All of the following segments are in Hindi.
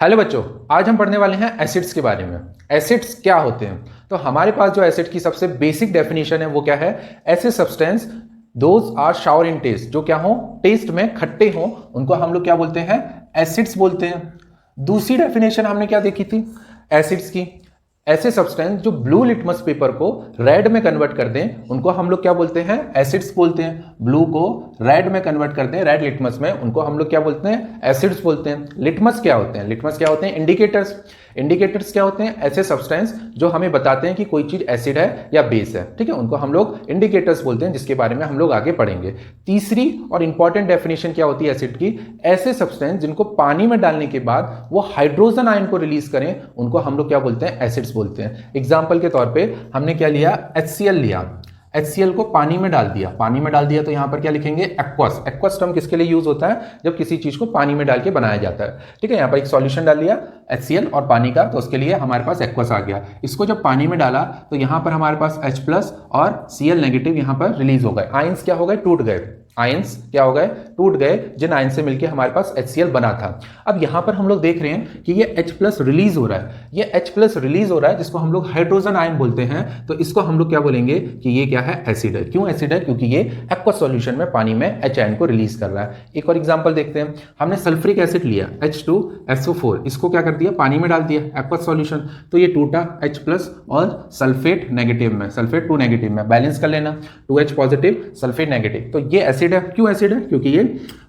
हेलो बच्चों, आज हम पढ़ने वाले हैं एसिड्स के बारे में। एसिड्स क्या होते हैं? तो हमारे पास जो एसिड की सबसे बेसिक डेफिनेशन है वो क्या है? ऐसे substance those are sour in taste, जो क्या हो, टेस्ट में खट्टे हो, उनको हम लोग क्या बोलते हैं? एसिड्स बोलते हैं। दूसरी डेफिनेशन हमने क्या देखी थी एसिड्स की? ऐसे सब्सटेंस जो ब्लू लिटमस पेपर को रेड में कन्वर्ट कर दें, उनको हम लोग क्या बोलते हैं? एसिड्स बोलते हैं। ब्लू को रेड में कन्वर्ट कर दें, रेड लिटमस में, उनको हम लोग क्या बोलते हैं? एसिड्स बोलते हैं। लिटमस क्या होते हैं? लिटमस क्या होते हैं? इंडिकेटर्स। इंडिकेटर्स क्या होते हैं? ऐसे सब्सटेंस जो हमें बताते हैं कि कोई चीज एसिड है या बेस है, ठीक है, उनको हम लोग इंडिकेटर्स बोलते हैं, जिसके बारे में हम लोग आगे पढ़ेंगे। तीसरी और इंपॉर्टेंट डेफिनेशन क्या होती है एसिड की? ऐसे सब्सटेंस जिनको पानी में डालने के बाद वो हाइड्रोजन आयन को रिलीज करें, उनको हम लोग क्या बोलते हैं? एसिड्स बोलते हैं। एग्जाम्पल के तौर पर हमने क्या लिया? HCl लिया। HCl को पानी में डाल दिया। पानी में डाल दिया तो यहां पर क्या लिखेंगे? एक्वस। एक्वस टर्म किसके लिए यूज होता है? जब किसी चीज को पानी में डाल के बनाया जाता है, ठीक है। यहां पर एक सॉल्यूशन डाल लिया HCl और पानी का, तो उसके लिए हमारे पास एक्वस आ गया। इसको जब पानी में डाला तो यहां पर हमारे पास H+ और Cl नेगेटिव यहां पर रिलीज हो गए। आयंस क्या हो गए? टूट गए। आयंस क्या हो गए? टूट गए, जिन आयन से मिलकर हमारे पास HCl बना था। अब यहां पर हम लोग देख रहे हैं कि ये H+ रिलीज हो रहा है। ये H+ रिलीज हो रहा है, जिसको हम लोग हाइड्रोजन आयन बोलते हैं। तो इसको हम लोग क्या बोलेंगे कि ये क्या है? एसिड है। क्यों एसिड है? क्योंकि ये एक्वस सॉल्यूशन में पानी में H आयन को रिलीज कर रहा है। एक और एग्जांपल देखते हैं। हमने सल्फ्रिक एसिड लिया H2SO4, इसको क्या कर दिया? पानी में डाल दिया, एक्वस सॉल्यूशन, तो ये टूटा H+ और सल्फेट नेगेटिव में, सल्फेट 2 नेगेटिव में। बैलेंस कर लेना, 2H पॉजिटिव सल्फेट नेगेटिव, तो ये एसिड है। क्यों एसिड है? क्योंकि ये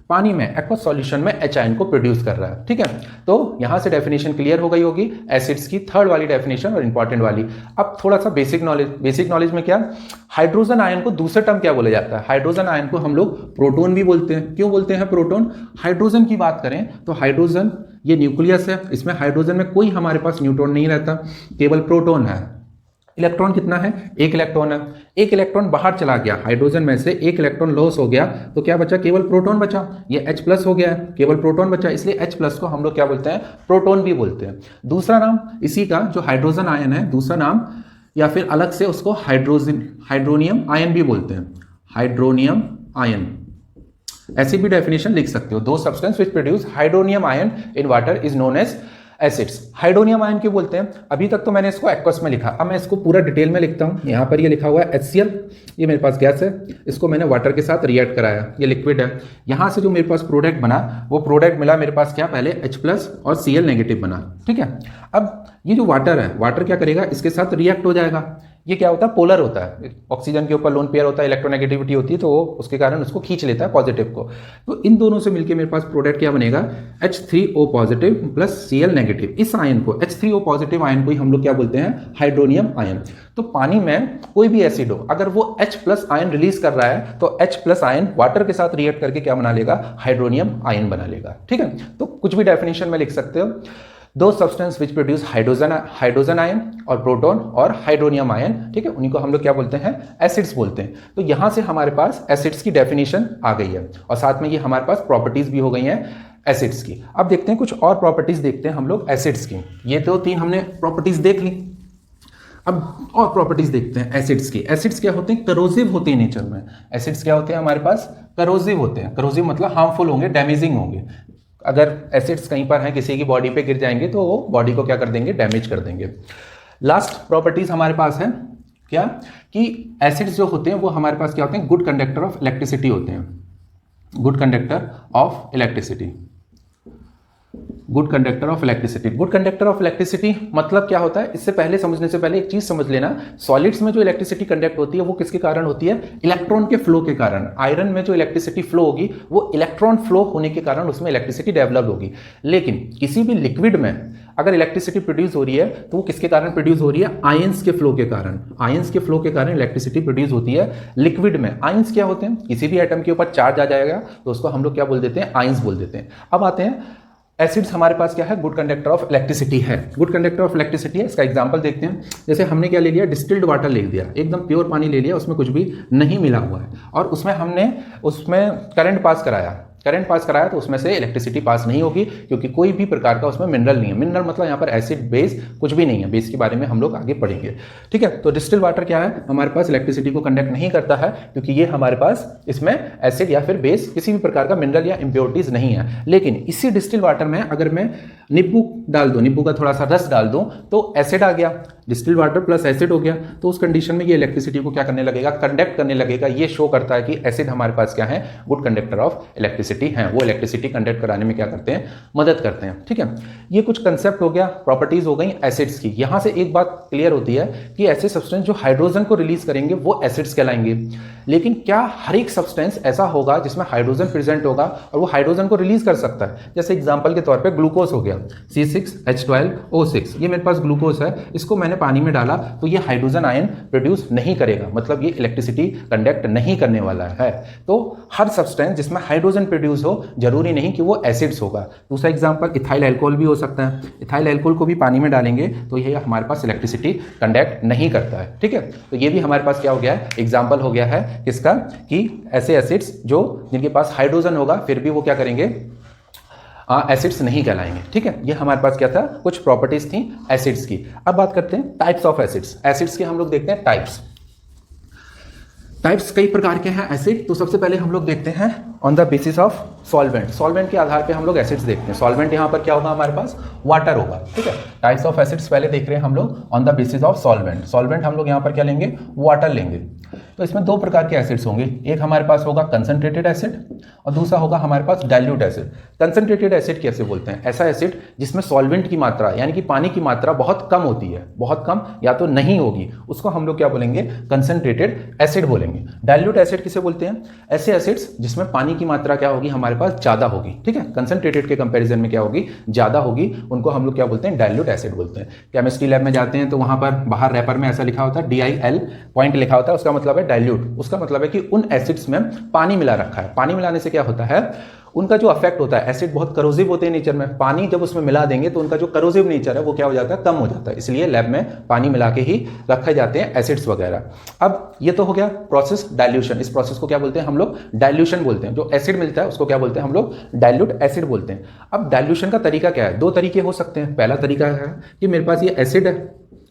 पानी में एक्वस सॉल्यूशन में H आयन को प्रोड्यूस कर रहा है, ठीक है। तो यहां से डेफिनेशन क्लियर हो गई होगी एसिड्स की, थर्ड वाली डेफिनेशन और इंपॉर्टेंट वाली। अब थोड़ा सा बेसिक नॉलेज। बेसिक नॉलेज में क्या? हाइड्रोजन आयन को दूसरा टर्म क्या बोला जाता है? हाइड्रोजन आयन को हम लोग प्रोटॉन भी बोलते हैं। क्यों बोलते हैं प्रोटॉन? हाइड्रोजन की बात करें तो हाइड्रोजन ये न्यूक्लियस है, इसमें हाइड्रोजन में कोई हमारे पास न्यूट्रॉन नहीं रहता, केवल प्रोटॉन है। इलेक्ट्रॉन कितना है? 1 इलेक्ट्रॉन है। 1 इलेक्ट्रॉन बाहर चला गया, हाइड्रोजन में से 1 इलेक्ट्रॉन लॉस हो गया, तो क्या बचा? केवल प्रोटॉन बचा। ये H+ हो गया है, केवल प्रोटॉन बचा, इसलिए H+ को हम लोग क्या बोलते हैं? प्रोटॉन भी बोलते हैं। दूसरा नाम इसी का जो हाइड्रोजन आयन है, दूसरा नाम या फिर अलग से उसको हाइड्रोनियम आयन भी बोलते हैं। हाइड्रोनियम आयन, ऐसी भी डेफिनेशन लिख सकते हो। दो substance which produce hydronium ion in water is known as acids. Hydronium ion क्यों बोलते हैं? अभी तक तो मैंने इसको एक्वस में लिखा, अब मैं इसको पूरा डिटेल में लिखता हूं। यहां पर ये लिखा हुआ है HCl, ये मेरे पास गैस है, इसको मैंने वाटर के साथ रिएक्ट कराया, ये लिक्विड है। यहां से जो मेरे पास प्रोडक्ट बना, वो प्रोडक्ट मिला मेरे पास क्या? पहले H+ और Cl नेगेटिव बना, ठीक है। अब ये जो वाटर है, वाटर क्या करेगा? इसके साथ रिएक्ट हो जाएगा। ये क्या होता है? पोलर होता है। ऑक्सीजन के ऊपर लोन पेयर होता है, इलेक्ट्रोनेगेटिविटी होती है, तो वो उसके कारण उसको खींच लेता है पॉजिटिव को। तो इन दोनों से मिलकर मेरे पास प्रोडक्ट क्या बनेगा? H3O positive plus Cl negative. इस आयन को, H3O पॉजिटिव आयन को ही हम लोग क्या बोलते हैं? Hydronium ion. तो पानी में कोई भी एसिड हो, अगर वो H+ आयन रिलीज कर रहा है, तो H+ आयन वाटर के साथ रिएक्ट करके क्या बना लेगा? हाइड्रोनियम आयन बना लेगा, ठीक है। तो कुछ भी डेफिनेशन में लिख सकते हो। दो substance which produce hydrogen ion और प्रोटॉन और हाइड्रोनियम आयन, ठीक है, उन्हीं को हम लोग क्या बोलते हैं? एसिड्स बोलते हैं। तो यहां से हमारे पास एसिड्स की डेफिनेशन आ गई है, और साथ में ये हमारे पास प्रॉपर्टीज भी हो गई हैं एसिड्स की। अब देखते हैं कुछ और प्रॉपर्टीज देखते हैं हम लोग एसिड्स की। ये तो 3 हमने प्रॉपर्टीज देख ली, अब और प्रॉपर्टीज देखते हैं एसिड्स की। एसिड्स क्या होते हैं? करोसिव होते हैं नेचर में। एसिड्स क्या होते हैं हमारे पास? करोसिव होते हैं। करोसिव मतलब हार्मफुल होंगे, डैमेजिंग होंगे। अगर एसिड्स कहीं पर हैं, किसी की बॉडी पे गिर जाएंगे, तो वो बॉडी को क्या कर देंगे? डैमेज कर देंगे। लास्ट प्रॉपर्टीज हमारे पास है क्या? कि एसिड्स जो होते हैं वो हमारे पास क्या होते हैं? गुड कंडक्टर ऑफ इलेक्ट्रिसिटी होते हैं। Good conductor of electricity. Good conductor of electricity. Good conductor of electricity मतलब क्या होता है? इससे पहले समझने से पहले एक चीज समझ लेना, सॉलिड्स में जो इलेक्ट्रिसिटी कंडक्ट होती है वो किसके कारण होती है? इलेक्ट्रॉन के फ्लो के कारण। आयरन में जो इलेक्ट्रिसिटी फ्लो होगी वो इलेक्ट्रॉन फ्लो होने के कारण उसमें इलेक्ट्रिसिटी डेवलप होगी। लेकिन किसी भी लिक्विड में अगर इलेक्ट्रिसिटी प्रोड्यूस हो रही है, तो वो किसके कारण प्रोड्यूस हो रही है? आयंस के फ्लो के कारण। आयंस के फ्लो के कारण इलेक्ट्रिसिटी प्रोड्यूस होती है लिक्विड में। आयंस क्या होते हैं? किसी भी एटम के ऊपर चार्ज आ जाएगा तो उसको हम लोग क्या बोल देते हैं? आयंस बोल देते हैं। अब आते हैं एसिड्स हमारे पास क्या है? गुड कंडक्टर ऑफ इलेक्ट्रिसिटी है। गुड कंडक्टर ऑफ इलेक्ट्रिसिटी है। इसका एग्जांपल देखते हैं। जैसे हमने क्या ले लिया? डिस्टिल्ड वाटर ले लिया, एकदम प्योर पानी ले लिया, उसमें कुछ भी नहीं मिला हुआ है, और उसमें हमने करंट पास कराया। करंट पास कराया तो उसमें से इलेक्ट्रिसिटी पास नहीं होगी, क्योंकि कोई भी प्रकार का उसमें मिनरल नहीं है। मिनरल मतलब यहाँ पर एसिड बेस कुछ भी नहीं है, बेस के बारे में हम लोग आगे पढ़ेंगे। ठीक है, तो डिस्टिल वाटर क्या है, हमारे पास इलेक्ट्रिसिटी को कंडक्ट नहीं करता है, क्योंकि ये हमारे पास इसमें एसिड या फिर बेस किसी भी प्रकार का मिनरल या इंप्योरिटीज नहीं है। लेकिन इसी डिस्टिल वाटर में अगर मैं नींबू डाल दूं, नींबू का थोड़ा सा रस डाल दूं, तो एसिड आ गया, डिस्टिल वाटर प्लस एसिड हो गया, तो उस कंडीशन में ये इलेक्ट्रिसिटी को क्या करने लगेगा, कंडक्ट करने लगेगा। ये शो करता है कि एसिड हमारे पास क्या है, गुड कंडक्टर ऑफ इलेक्ट्रिसिटी है, वो इलेक्ट्रिसिटी कंडक्ट कराने में क्या करते हैं, मदद करते हैं। ठीक है, ये कुछ कंसेप्ट हो गया, प्रॉपर्टीज हो गई एसिड्स की। यहां से एक बात क्लियर होती है कि ऐसे सब्सटेंस जो हाइड्रोजन को रिलीज करेंगे वो एसिड्स कहलाएंगे। लेकिन क्या हर एक सब्सटेंस ऐसा होगा जिसमें हाइड्रोजन प्रेजेंट होगा और वो हाइड्रोजन को रिलीज कर सकता है? जैसे एग्जांपल के तौर पे ग्लूकोज हो गया, C6H12O6, ये मेरे पास ग्लूकोज है, इसको मैंने पानी में डाला तो ये हाइड्रोजन आयन प्रोड्यूस नहीं करेगा, मतलब ये इलेक्ट्रिसिटी कंडक्ट नहीं करने वाला है। तो हर सब्सटेंस जिसमें हाइड्रोजन प्रोड्यूस हो जरूरी नहीं कि वो एसिड्स होगा। दूसरा एग्जांपल इथाइल अल्कोहल भी हो सकता है, इथाइल अल्कोहल को भी पानी में डालेंगे तो ये हमारे पास इलेक्ट्रिसिटी कंडक्ट नहीं करता है। ठीक है, तो ये भी हमारे पास क्या हो गया है, एग्जांपल हो गया है किसका, कि ऐसे एसिड्स जो जिनके पास हाइड्रोजन होगा फिर भी वो क्या करेंगे, एसिड्स नहीं कहलाएंगे। ठीक है, ये हमारे पास क्या था, कुछ प्रॉपर्टीज थी एसिड्स की। अब बात करते हैं टाइप्स ऑफ एसिड्स। एसिड्स के हम लोग देखते हैं टाइप्स। टाइप्स कई प्रकार के हैं एसिड। तो सबसे पहले हम लोग देखते हैं on the basis of solvent. Solvent के आधार पे हम लोग एसिड्स देखते हैं। सॉल्वेंट यहाँ पर क्या होगा, हमारे पास वाटर होगा। ठीक है, टाइप्स ऑफ एसिड्स पहले देख रहे हैं हम लोग on the basis of solvent. Solvent हम लोग यहाँ पर क्या लेंगे, वाटर लेंगे। तो इसमें दो प्रकार के एसिड्स होंगे, एक हमारे पास होगा कंसंट्रेटेड एसिड और दूसरा होगा हमारे पास डाइल्यूट एसिड। कंसंट्रेटेड एसिड कैसे बोलते हैं, ऐसा एसिड जिसमें सॉल्वेंट की मात्रा यानी कि पानी की मात्रा बहुत कम होती है, बहुत कम या तो नहीं होगी, उसको हम लोग क्या बोलेंगे, कंसंट्रेटेड एसिड बोलेंगे। डाइल्यूट एसिड किसे बोलते हैं, ऐसे एसिड्स जिसमें पानी की मात्रा क्या होगी, हमारे पास ज्यादा होगी। ठीक है, कंसंट्रेटेड के कंपैरिजन में क्या होगी, ज्यादा होगी, उनको हम लोग क्या बोलते हैं, डाइल्यूट एसिड बोलते हैं। केमिस्ट्री लैब में जाते हैं तो वहां पर बाहर रैपर में ऐसा लिखा होता है DIL पॉइंट लिखा होता है, उसका मतलब है डाइल्यूट। उसका मतलब है कि उन एसिड्स में पानी मिला रखा है। पानी मिलाने से क्या होता है, उनका जो इफेक्ट होता है, एसिड बहुत करोजिव होते हैं नेचर में, पानी जब उसमें मिला देंगे तो उनका जो करोजिव नेचर है वो क्या हो जाता है, कम हो जाता है। इसलिए लैब में पानी मिला के ही रखे जाते हैं एसिड्स वगैरह। अब ये तो हो गया प्रोसेस डाइल्यूशन। इस प्रोसेस को क्या बोलते हैं हम लोग, डाइल्यूशन बोलते हैं। जो एसिड मिलता है उसको क्या बोलते हैं हम लोग, डाइल्यूट एसिड बोलते हैं। अब डाइल्यूशन का तरीका क्या है, दो तरीके हो सकते हैं। पहला तरीका है कि मेरे पास ये एसिड है,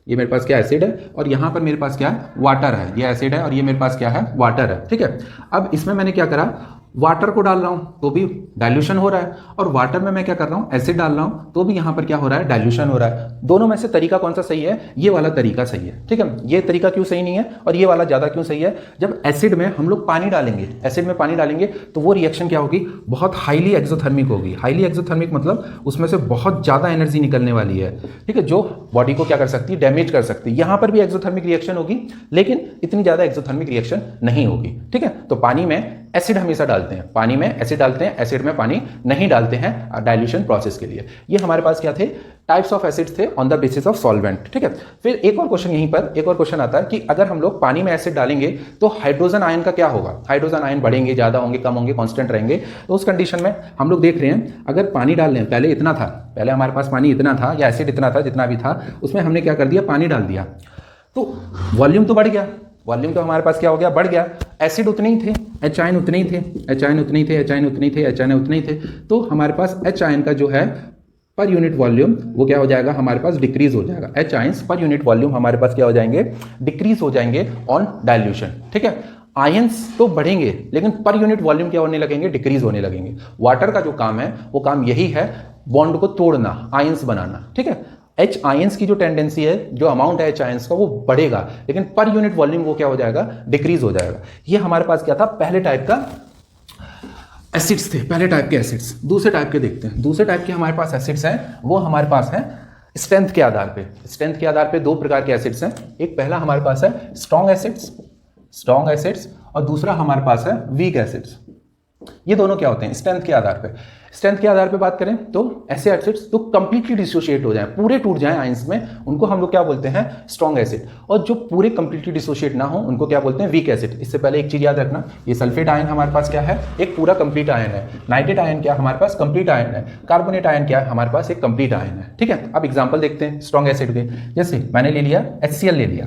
ये मेरे पास क्या एसिड है और यहां पर मेरे पास क्या है, वाटर है। ये एसिड है और ये मेरे पास क्या है, वाटर है। ठीक है, अब इसमें मैंने क्या करा, वाटर को डाल रहा हूं तो भी डाइल्यूशन हो रहा है, और वाटर में मैं क्या कर रहा हूं, एसिड डाल रहा हूं तो भी यहां पर क्या हो रहा है, डाइल्यूशन हो रहा है। दोनों में से तरीका कौन सा सही है, ये वाला तरीका सही है। ठीक है, ये तरीका क्यों सही नहीं है और ये वाला ज्यादा क्यों सही है, जब एसिड में हम लोग पानी डालेंगे, एसिड में पानी डालेंगे तो वो रिएक्शन क्या होगी, बहुत हाईली एक्सोथर्मिक होगी। हाईली एक्सोथर्मिक मतलब उसमें से बहुत ज्यादा एनर्जी निकलने वाली है। ठीक है, जो बॉडी को क्या कर सकती है, डैमेज कर सकती है। यहां पर भी एक्सोथर्मिक रिएक्शन होगी लेकिन इतनी ज्यादा एक्सोथर्मिक रिएक्शन नहीं होगी। ठीक है, तो पानी में एसिड हमेशा डालते हैं, पानी में एसिड डालते हैं, एसिड में पानी नहीं डालते हैं डाइल्यूशन प्रोसेस के लिए। ये हमारे पास क्या थे, टाइप्स ऑफ एसिड्स थे on the basis of solvent. ठीक है, फिर एक और क्वेश्चन, यहीं पर एक और क्वेश्चन आता है कि अगर हम लोग पानी में एसिड डालेंगे तो हाइड्रोजन आयन का क्या होगा, हाइड्रोजन आयन बढ़ेंगे, ज्यादा होंगे, कम होंगे, कांस्टेंट रहेंगे। तो उस कंडीशन में हम लोग देख रहे हैं, अगर पानी डाल लें, पहले इतना था, पहले हमारे पास पानी इतना था या एसिड इतना था, जितना भी था उसमें हमने क्या कर दिया, पानी डाल दिया, तो वॉल्यूम तो बढ़ गया, वॉल्यूम तो हमारे पास क्या हो गया, बढ़ गया। एसिड उतने ही थे, एच आयन उतने ही थे, एच आयन उतने ही थे, एच आयन उतने ही थे, एच आयन उतने ही थे। तो हमारे पास एच आयन का जो है पर यूनिट वॉल्यूम वो क्या हो जाएगा, हमारे पास डिक्रीज हो जाएगा। H ions per unit volume हमारे पास क्या हो जाएंगे, डिक्रीज हो जाएंगे ऑन डाइल्यूशन। ठीक है, आयंस तो बढ़ेंगे लेकिन पर यूनिट वॉल्यूम क्या होने लगेंगे, डिक्रीज होने लगेंगे। वाटर का जो काम है वो काम यही है, बॉन्ड को तोड़ना, आयंस बनाना। ठीक है, एच आयंस की जो टेंडेंसी है, जो अमाउंट है एच आयंस का वो बढ़ेगा लेकिन पर यूनिट वॉल्यूम वो क्या हो जाएगा, डिक्रीज हो जाएगा। ये हमारे पास क्या था, पहले टाइप का एसिड्स थे, पहले टाइप के एसिड्स। दूसरे टाइप के देखते हैं, दूसरे टाइप के हमारे पास एसिड्स हैं, वो हमारे पास है स्ट्रेंथ के आधार पे। स्ट्रेंथ के आधार पे दो प्रकार के एसिड्स हैं, एक पहला हमारे पास है स्ट्रॉन्ग एसिड्स, स्ट्रॉन्ग एसिड्स, और दूसरा हमारे पास है वीक एसिड्स। ये दोनों क्या होते हैं, स्ट्रेंथ के आधार पे। स्ट्रेंथ के आधार पे बात करें तो ऐसे एसिड्स तो कंप्लीटली डिसोशिएट हो जाएं, पूरे टूट जाएं आयंस में, उनको हम लोग क्या बोलते हैं, स्ट्रॉन्ग एसिड। और जो पूरे कंप्लीटली डिसोशिएट ना हो उनको क्या बोलते हैं, वीक एसिड। इससे पहले एक चीज याद रखना, ये सल्फेट आयन हमारे पास क्या है, एक पूरा कंप्लीट आयन है। नाइट्रेट आयन क्या हमारे पास, कंप्लीट आयन है। कार्बोनेट आयन क्या है, हमारे पास एक कंप्लीट आयन है। ठीक है, अब एग्जाम्पल देखते हैं स्ट्रॉन्ग एसिड के। जैसे मैंने ले लिया HCl ले लिया,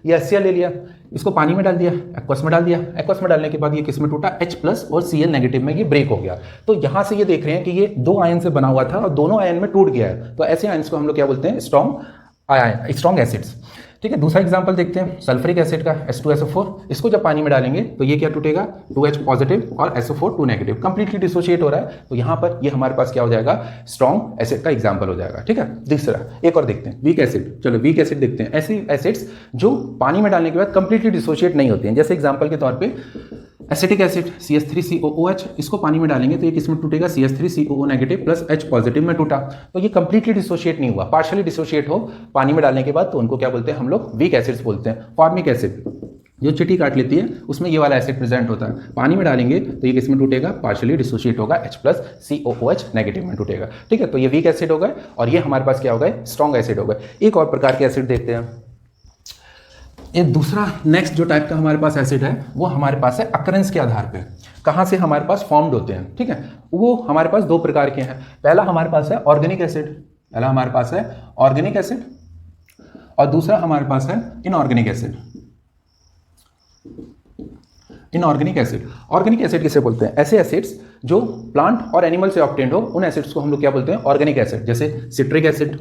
ये HCl ले लिया, इसको पानी में डाल दिया, एक्वस में डाल दिया, एक्वस में डालने के बाद ये किस में टूटा, H+ और Cl नेगेटिव में ये ब्रेक हो गया। तो यहाँ से ये देख रहे हैं कि ये 2 आयन से बना हुआ था और दोनों आयन में टूट गया है। तो ऐसे आयन्स को हम लोग क्या बोलते हैं, स्ट्रॉन्ग एसिड्स। ठीक है, दूसरा एग्जांपल देखते हैं सल्फ्यूरिक एसिड का, H2SO4। इसको जब पानी में डालेंगे तो ये क्या टूटेगा, 2H पॉजिटिव और SO4 2 नेगेटिव, कंप्लीटली डिसोशिएट हो रहा है। तो यहाँ पर ये हमारे पास क्या हो जाएगा, स्ट्रॉन्ग एसिड का एग्जांपल हो जाएगा। ठीक है, दूसरा एक और देखते हैं, वीक एसिड। चलो वीक एसिड देखते हैं, ऐसे एसिड्स जो पानी में डालने के बाद कंप्लीटली डिसोशिएट नहीं होते हैं। जैसे एग्जाम्पल के तौर पर एसिटिक एसिड CH3COOH, इसको पानी में डालेंगे तो ये किस में टूटेगा, CH3COO negative plus H positive में टूटा। तो ये कंप्लीटली डिसोशिएट नहीं हुआ, पार्शियली डिसोशिएट हो पानी में डालने के बाद, तो उनको क्या बोलते हैं हम लोग, वीक एसिड्स बोलते हैं। फॉर्मिक एसिड जो चिट्टी काट लेती है उसमें ये वाला एसिड प्रेजेंट होता है, पानी में डालेंगे तो ये किस में टूटेगा, पार्शियली डिसोशिएट होगा, H+COOH नेगेटिव में टूटेगा। ठीक है, तो ये वीक एसिड हो गए और ये हमारे पास क्या हो गए, स्ट्रॉन्ग एसिड हो गए। एक और प्रकार के एसिड देखते हैं। एक दूसरा नेक्स्ट जो टाइप का हमारे पास एसिड है वो हमारे पास है अकरेंस के आधार पे, कहाँ से हमारे पास फॉर्म्ड होते हैं। ठीक है, वो हमारे पास 2 प्रकार के हैं। पहला हमारे पास है ऑर्गेनिक एसिड, पहला हमारे पास है ऑर्गेनिक एसिड और दूसरा हमारे पास है inorganic acid. Inorganic acid, organic acid किसे बोलते हैं, ऐसे एसिड्स जो प्लांट और एनिमल से ऑब्टेन्ड हो, उन एसिड्स को हम लोग क्या बोलते हैं, ऑर्गेनिक एसिड। जैसे सिट्रिक एसिड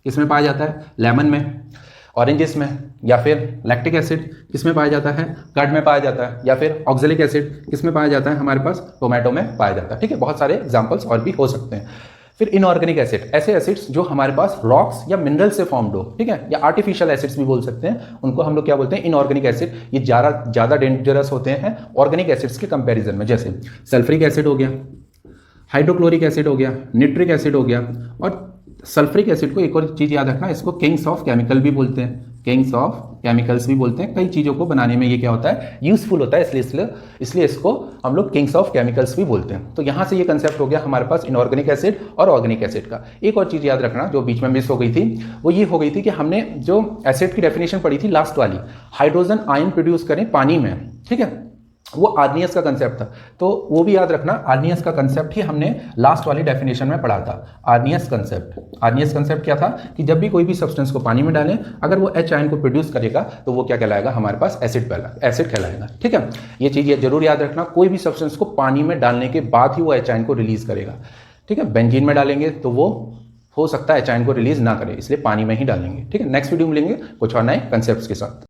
किसमें पाया जाता है, लेमन में, ऑरेंजेस में, या फिर लैक्टिक एसिड किसमें पाया जाता है, कर्ड में पाया जाता है, या फिर ऑक्जेलिक एसिड किसमें पाया जाता है, हमारे पास टोमेटो में पाया जाता है। ठीक है, बहुत सारे एग्जांपल्स और भी हो सकते हैं। फिर इनऑर्गेनिक एसिड, ऐसे एसिड्स जो हमारे पास रॉक्स या मिनरल से फॉर्म्ड हो, ठीक है, या आर्टिफिशियल एसिड्स भी बोल सकते हैं, उनको हम लोग क्या बोलते हैं, इनऑर्गेनिक एसिड। ये ज़्यादा डेंजरस होते हैं ऑर्गेनिक एसिड्स के कंपेरिजन में। जैसे सल्फ्यूरिक एसिड हो गया, हाइड्रोक्लोरिक एसिड हो गया, निट्रिक एसिड हो गया। और सल्फ्यूरिक एसिड को एक और चीज़ याद रखना, इसको किंग्स ऑफ केमिकल भी बोलते हैं, किंग्स ऑफ केमिकल्स भी बोलते हैं। कई चीज़ों को बनाने में ये क्या होता है, यूजफुल होता है, इसलिए इसको हम लोग किंग्स ऑफ केमिकल्स भी बोलते हैं। तो यहाँ से ये कंसेप्ट हो गया हमारे पास इनऑर्गेनिक एसिड और ऑर्गेनिक एसिड का। एक और चीज़ याद रखना जो बीच में मिस हो गई थी, वो ये हो गई थी कि हमने जो एसिड की डेफिनेशन पढ़ी थी लास्ट वाली, हाइड्रोजन आयन प्रोड्यूस करें पानी में, ठीक है, वो आर्नियस का कंसेप्ट था। तो वो भी याद रखना, आर्नियस का कंसेप्ट ही हमने लास्ट वाली डेफिनेशन में पढ़ा था। आर्नियस कंसेप्ट क्या था कि जब भी कोई भी सब्सटेंस को पानी में डालें, अगर वो H आयन को प्रोड्यूस करेगा तो वो क्या कहलाएगा, हमारे पास एसिड कहलाएगा। ठीक है, ये चीज़ जरूर याद रखना, कोई भी सब्सटेंस को पानी में डालने के बाद ही वो H आयन को रिलीज करेगा। ठीक है, बेंजीन में डालेंगे तो वो हो सकता है H आयन को रिलीज ना करे, इसलिए पानी में ही डालेंगे। ठीक है, नेक्स्ट वीडियो में मिलेंगे कुछ और नए कंसेप्ट्स के साथ।